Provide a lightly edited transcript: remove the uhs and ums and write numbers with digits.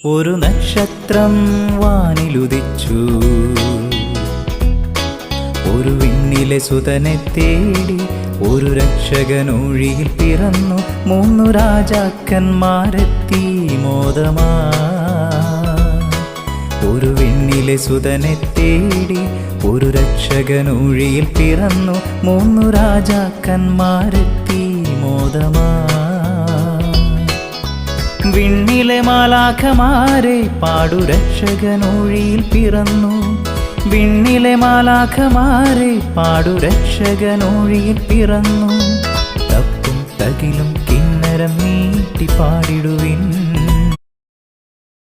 ഒരു നക്ഷത്രം വാനിലുദിച്ചു, ഒരു വിണ്ണിലെ സുതനെ തേടി ഒരു രക്ഷകനൊഴിയിൽ പിറന്നു. 3 രാജാക്കന്മാരെത്തി മോദമാ. ഒരു വിണ്ണിലെ സുതനെ തേടി ഒരു രക്ഷകനൊഴിയിൽ പിറന്നു. 3 രാജാക്കന്മാരെത്തി മോദമാ. വിണ്ണിലെ മാലാഖമാരെ പാടു രക്ഷകനൊഴിയിൽ പിറന്നു. വിണ്ണിലെ മാലാഖമാരെ പാടു രക്ഷകനൊഴിയിൽ പിറന്നു. തപ്പും തകിലും കിന്നരം നീട്ടി പാടിടുവിൻ.